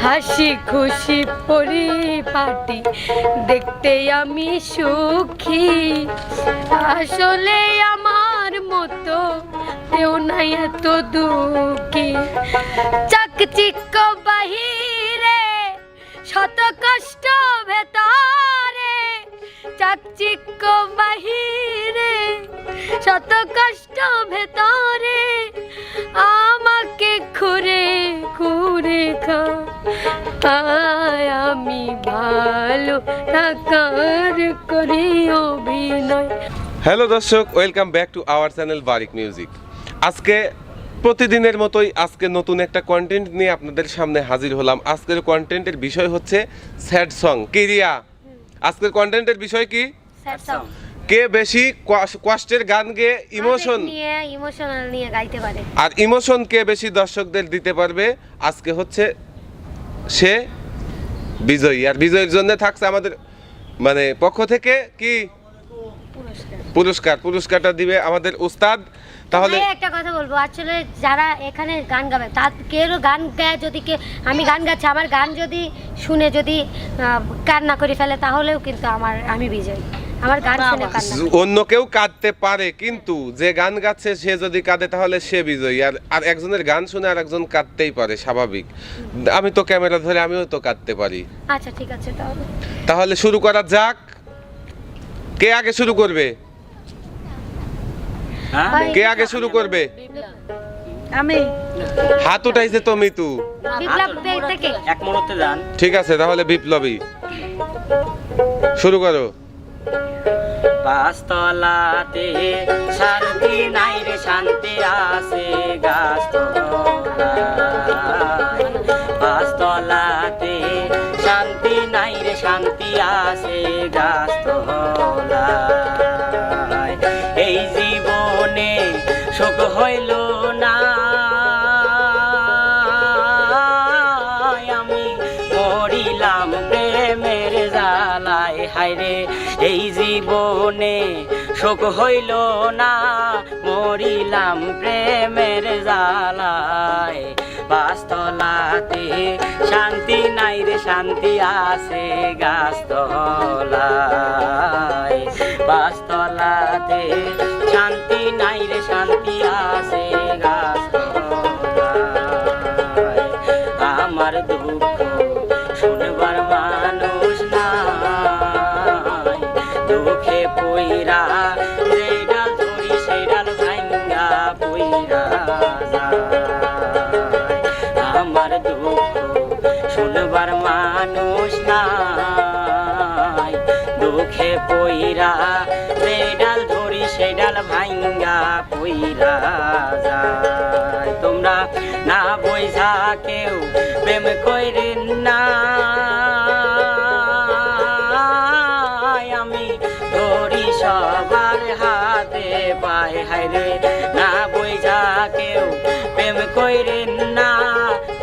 হাসি খুশি পরিপাটি দেখতে আমি সুখী, আসলে আমার মতো কেউ নাই এত দুঃখী। চাকচিক্য বাহিরে শত কষ্ট ভেতরে, চাকচিক্য বাহিরে শত কষ্ট ভেতরে, আমাকে খুঁড়ে খুঁড়ে খা, আমি ভালো থাকার করি অভিনয়। হ্যালো দর্শক, welcome back to our channel Barik music. আজকে প্রতিদিনের মতোই আজকে নতুন একটা কন্টেন্ট নিয়ে আপনাদের সামনে হাজির হলাম। আজকের কন্টেন্টের বিষয় হচ্ছে স্যাড সং। কি রিয়া, আজকের কন্টেন্টের বিষয় কি? Sad song. কে বেশি কষ্টের গান গেয়ে ইমোশনাল নিয়ে গাইতে পারে, আর ইমোশন কে বেশি দর্শকদের দিতে পারবে, আজকে হচ্ছে সে বিজয়ী। আর বিজয়ীর জন্য থাকছে আমাদের মানে পক্ষ থেকে কি পুরস্কারটা দিবে আমাদের উস্তাদ। তাহলে একটা কথা বলবো, আসলে যারা এখানে গান গাবে তার কেউ গান গায়, যদি আমি গান গাচ্ছি, আমার গান যদি শুনে যদি কান্না করে ফেলে তাহলেও কিন্তু আমি বিজয়ী। আমার গান শুনে কান্না, অন্য কেউ কাঁদতে পারে কিন্তু যে গান গাচ্ছে সে যদি কাঁদে তাহলে সে বিজয়ী। আর একজনের গান শুনে আর একজন কাঁদতেই পারে, স্বাভাবিক। আমি তো ক্যামেরা ধরে আমিও তো কাঁদতে পারি। আচ্ছা ঠিক আছে, তাহলে শুরু করা যাক। কে আগে শুরু করবে? কে আগে শুরু করবে? আমি। হাত উঠাইছে তো মিতু। বিপ্লব থেকে এক মুহূর্তে যান। ঠিক আছে, তাহলে বিপ্লবী শুরু করো। পাঁচতলাতে শান্তি নাই রে, শান্তি আছে গাছতলায়। পাঁচতলাতে শান্তি নাই রে, শান্তি আছে গাছতলায়। এই জীবনে সুখ হইল না, আমি মরিলাম প্রেমের জ্বালায়। হায়রে এই জীবনে সুখ হইল না, মরিলাম প্রেমের জ্বালায়। পাঁচতলাতে শান্তি নাই রে, শান্তি আছে গাছতলায়। পাঁচতলাতে শান্তি নাই রে, শান্তি আছে গাছতলায়। আমার দুঃখ শুনবার মানুষ নাই, দুঃখে পইরা যেই ডাল ধরি সেই ডাল ভাঙ্গা পইরা যায়। আমার দুঃখ শুনবার মানুষ নাই, দুঃখে পইরা যেই ডাল ধরি সেই ডাল ভাঙ্গা পইরা যায়। তোমরা না বুঝা কেউ প্রেম কইরেন না, আমি ধরি সবার হাতে পায়। হায়রে না বুঝা কেউ প্রেম কইরেন না,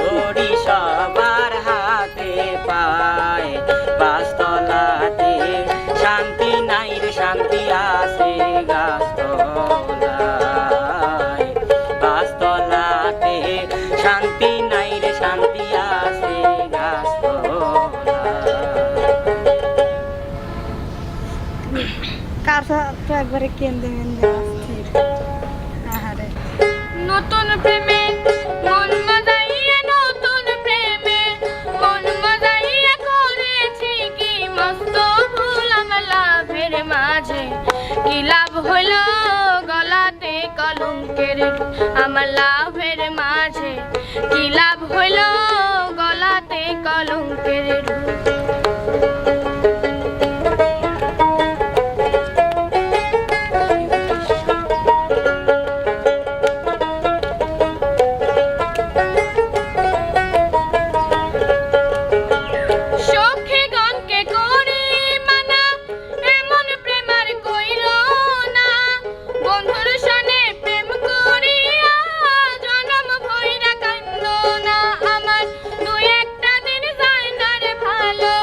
ধরি সবার হাতে পায়। পাঁচতলাতে শান্তি নাই রে, শান্তি আছে গাছতলায়। পাঁচতলাতে শান্তি নাই রে, শান্তি আছে গাছতলায়। একবারে কেন্দ্রে নতুন প্রেমে মন মজাইয়া, নতুন প্রেমে মন মজাইয়া করেছি কি মস্ত ভুল আমার লাভের মাঝে। কি লাভ হলো গলাতে কলঙ্কের, আমার লাভের মাঝে কি লাভ হলো গলাতে কলঙ্কের। আমার দুই একটা দিন যায় না রে ভালো,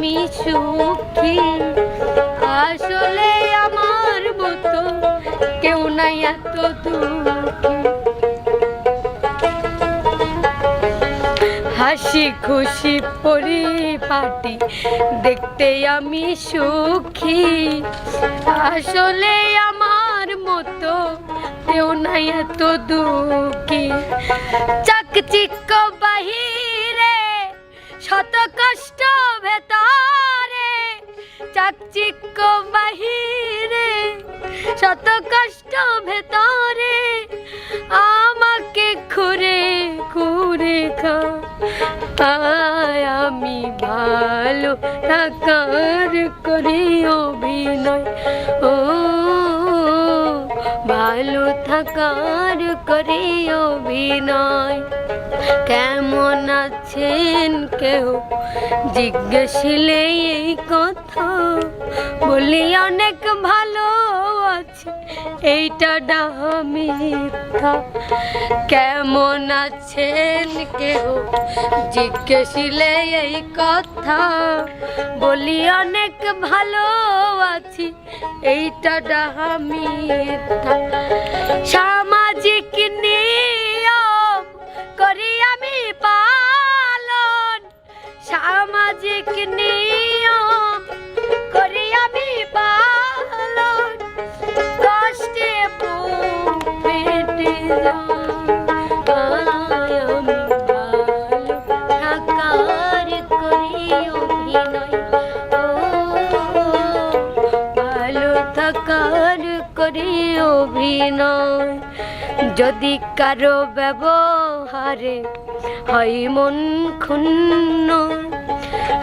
আমি সুখী, আসলে আমার মতো কেউ নাই এত দুঃখী। হাসি খুশি পরিপাটি দেখতে আমি সুখী, আসলে আমার মতো কেউ নাই এত দুঃখী। চাকচিক্য বাহিরে শত কষ্ট ভেতরে, চাকচিক্য বাহিরে শত কষ্ট ভেতরে, আমাকে খুঁড়ে খুঁড়ে খায়। আমি ভালো থাকার করি অভিনয়, ও ভালো থাকার করি অভিনয়। কেমন আছেন কেউ জিজ্ঞেসলে এই কথা, বলি অনেক ভালো আছে, এইটা ডাহা মিথ্যা। কেমন আছেন কেউ জিজ্ঞেসলে এই কথা, বলি অনেক ভালো আছি, এইটা ডাহা মিথ্যা। সামাজিক নিয়ম করি আমি পালন, সামাজিক নিয়ম করি আমি পালন, কষ্টে বুক ফেটে যায়। আমি ভালো থাকার করি অভিনয়, ও ভালো থাকার করি অভিনয়। যদি কারো ব্যবহারে হয় মন ক্ষুণ্ণ,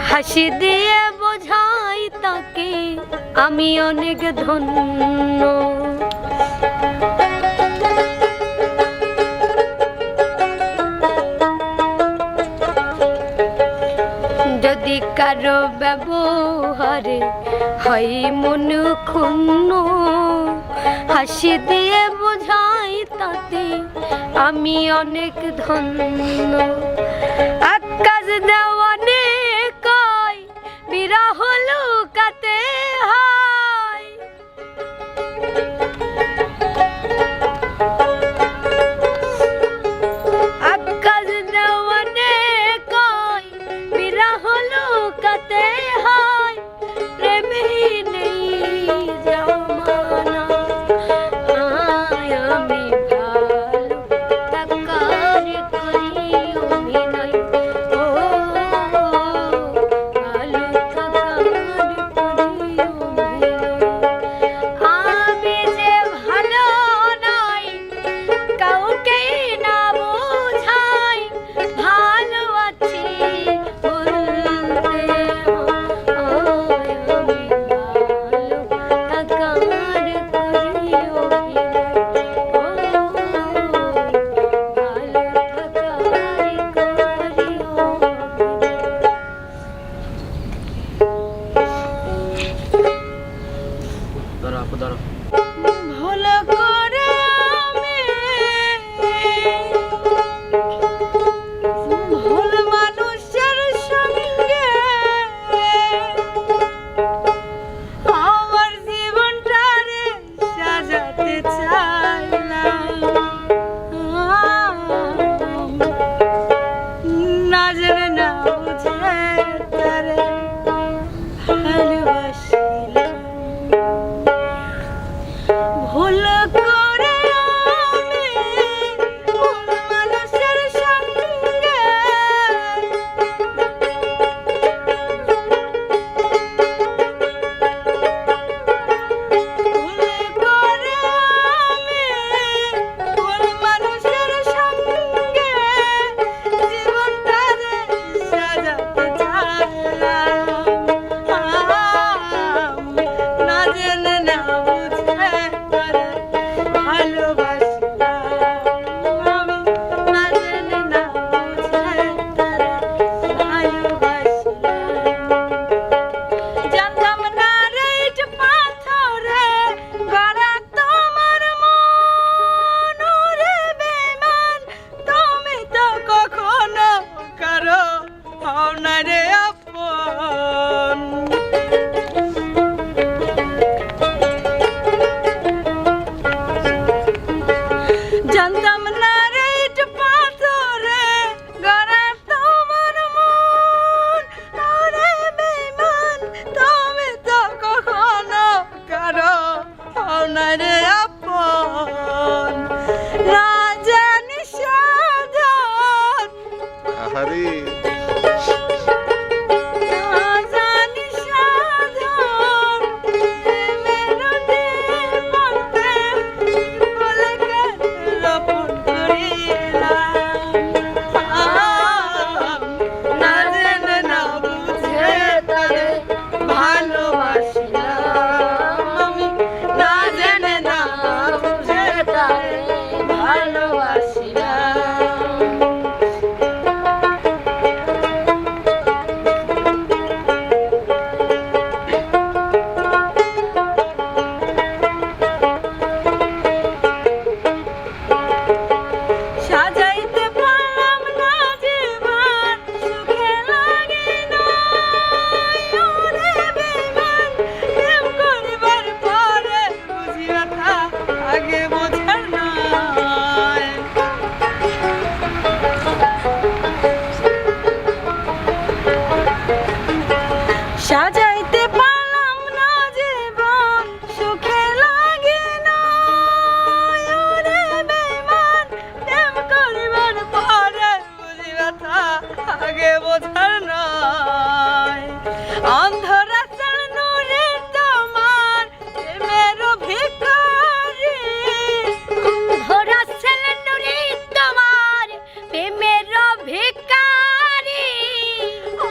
হাসি দিয়ে বোঝাই তাকে আমি অনেক ধন্য। যদি কারো ব্যবহারে হয় মন ক্ষুণ্ণ, হাসি দিয়ে বোঝাই তাতে আমি অনেক ধন্য। আকাশ দেওয়ানে কয় বিরহ লুকাতে হয়, আকাশ দেওয়ানে কয় বিরহ লুকাতে হয়, প্রেমে নেই জামানা। আমি ভালো থাকার করি অভিনয়, ও ভালো থাকার করি জানতাম না রে ইট পাথরে গড়া তোমার মন, ওরে বেঈমান তুমি তো কখনো কারো হও না রে আপন, না জানি সাধন, আহারে না জানি সাধন, প্রেমের জীবনকে বলে কেন আপন করিলাম, না জেনে না বুঝে তারে ভালোবাসিলাম আমি, না জেনে না বুঝে তারে ভালোবাসিলাম। সাজাইতে পারলাম না জীবন, সুখে লাগে না ওরে বেঈমান, প্রেম করিবার পরে বুঝি ব্যথা আগে বোঝার নয়। সাজাইতে পারলাম না জীবন, সুখে লাগে না ওরে বেঈমান, প্রেম করিবার পরে বুঝি ব্যথা আগে বোঝার নয়। অন্ধরাতের নূরে তোমার প্রেমের ভিখারি, ঘোড়া ছেলে নুরি তোমার প্রেমের ভিখারি,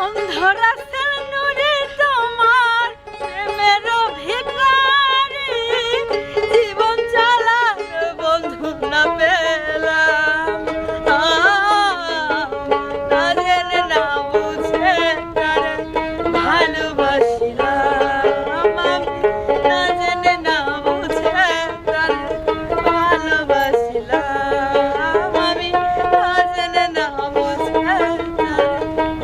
অন্ধরাতের নূরে তোমার প্রেমের ভিখারি, জীবন চালার বন্ধু না পেলাম, না জেনে না বুঝে তারে ভালোবাসিলাম আমি, না জেনে না বুঝে তারে ভালোবাসিলাম আমি, না জেনে না বুঝে তারে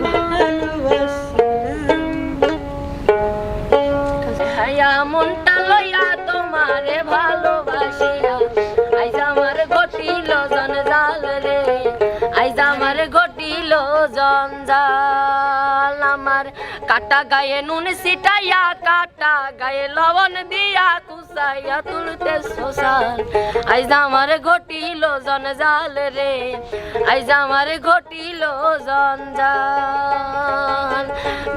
ভালোবাসিলাম। হায়া মনটা লইয়া তোমারে ভালোবাসিয়া, আইজ আমার ঘটিল জঞ্জাল রে, আইজ আমার ঘটিল জঞ্জাল। আমার কাটা গায়ে নুন ছিটাইয়া, কাটা গায়ে লবণ দিয়া কুচাইয়া তুলতে শ্মশান, আইজ আমার ঘটিল জঞ্জাল রে, আইজ আমার ঘটিল জঞ্জাল।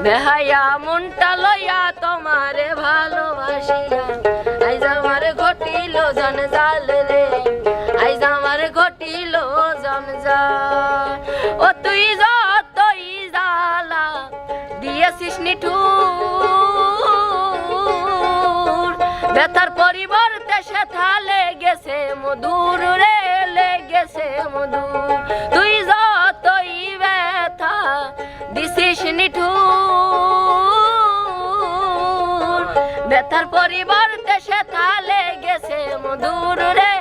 বেহায়া মনটা লইয়া তোমারে ভালোবাসিয়া, আইজ আমার ঘটিল জঞ্জাল রে, আইজ আমার ঘটিল জঞ্জাল। ও তুই যতই জ্বালা দিয়েছিস নিঠুর, ব্যথার পরিবর্তে সেথা লেগেছে মধুর রে, লেগেছে মধুর। তুই যতই ব্যথা দিছিস নিঠুর, ব্যথার পরিবর্তে সেথা লেগেছে মধুর রে,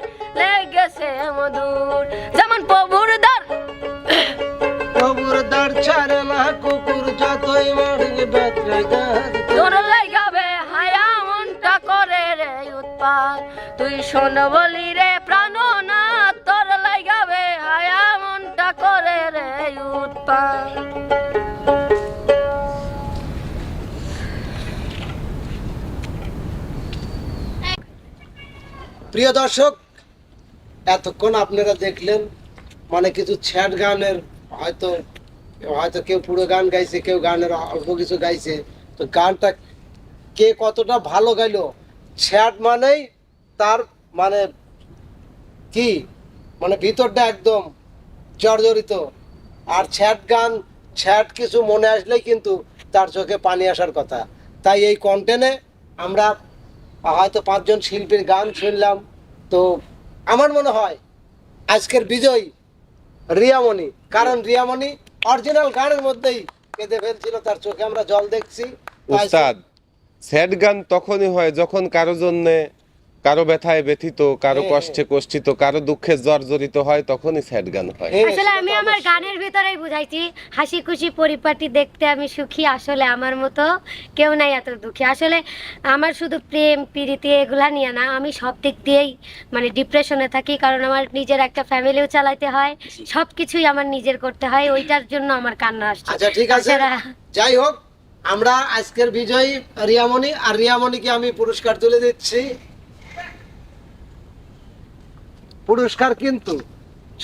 লেগেছে মধুর। যেমন প্রভুর দ্বার, প্রভুর দ্বার ছাড়ে না কুকুর, যতই মারবে বেত্রাঘাত। তোর লাগাবে হায়া মনটা করে রে উৎপাত, তুই শোন বলি রে প্রাণনা, তোর লাগাবে হায়া মনটা করে রে উৎপাত। প্রিয় দর্শক, এতক্ষণ আপনারা দেখলেন মানে কিছু ছ্যাট গানের, হয়তো হয়তো কেউ পুরো গান গাইছে, কেউ গানের অল্প কিছু গাইছে। তো গানটা কে কতটা ভালো গাইলো, ছ্যাট মানেই তার মানে কি মানে ভিতরটা একদম জর্জরিত। আর ছ্যাট গান, ছ্যাট কিছু মনে আসলেই কিন্তু তার চোখে পানি আসার কথা। তাই এই কন্টেন্টে আমরা হয়তো 5 জন শিল্পীর গান শুনলাম। তো আমার মনে হয় আজকের বিজয় রিয়ামণি, কারণ রিয়ামণি অরিজিনাল গানের মধ্যেই কেঁদে ফেলছিল, তার চোখে আমরা জল দেখছি। উস্তাদ, স্যাড গান তখনই হয় যখন কারো জন্য কারো ব্যথায় ব্যথিত, কারো হ্যাঁ, কষ্টে কষ্টিত, কারো দুঃখে জর্জরিত হয়, তখনই স্যাড গান হয়। হ্যাঁ, আসলে সেটা আমি তো আমার অবশ্যই। গানের ভিতরেই বুঝাইছি হাসি খুশি পরিপাটি দেখতে আমি সুখী, আসলে আমার মতো কেউ নাই এত দুঃখী। আসলে আমার শুধু প্রেম প্রীতি এগুলা নিয়ে না, আমি সব দিক দিয়েই মানে ডিপ্রেশনে থাকি, কারণ আমার নিজের একটা ফ্যামিলিও চালাতে হয়, সব কিছুই আমার নিজের করতে হয়, ওইটার জন্য আমার কান্না আসছে। আচ্ছা ঠিক আছে, তাছাড়া যাই হোক, আমরা আজকের বিজয়ী রিয়ামণি, আর রিয়ামণিকে আমি পুরস্কার তুলে দিচ্ছি। পুরস্কার কিন্তু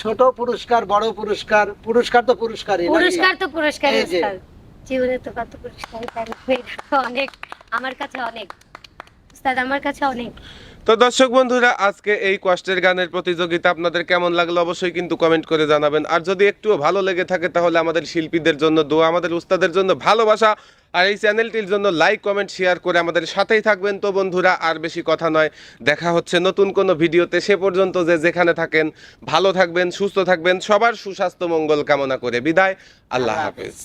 ছোট পুরস্কার, বড় পুরস্কার, পুরস্কার তো পুরস্কারই নাকি? পুরস্কার তো পুরস্কার এই যে। জীবনে তো কত পুরস্কার পাই, অনেক আমার কাছে অনেক উস্তাদ, আমার কাছে অনেক। তো দর্শক বন্ধুরা, আজকে এই কষ্টের গানের প্রতিযোগিতা আপনাদের কেমন লাগলো অবশ্যই কিন্তু কমেন্ট করে জানাবেন। আর যদি একটুও ভালো লেগে থাকে তাহলে আমাদের শিল্পীদের জন্য দোয়া, আমাদের উস্তাদের জন্য ভালোবাসা, আর এই চ্যানেলটির জন্য লাইক কমেন্ট শেয়ার করে আমাদের সাথেই থাকবেন। তো বন্ধুরা, আর বেশি কথা নয়, দেখা হচ্ছে নতুন কোনো ভিডিওতে। সে পর্যন্ত যে যেখানে থাকেন ভালো থাকবেন, সুস্থ থাকবেন, সবার সুস্বাস্থ্য মঙ্গল কামনা করে বিদায়। আল্লাহ হাফেজ।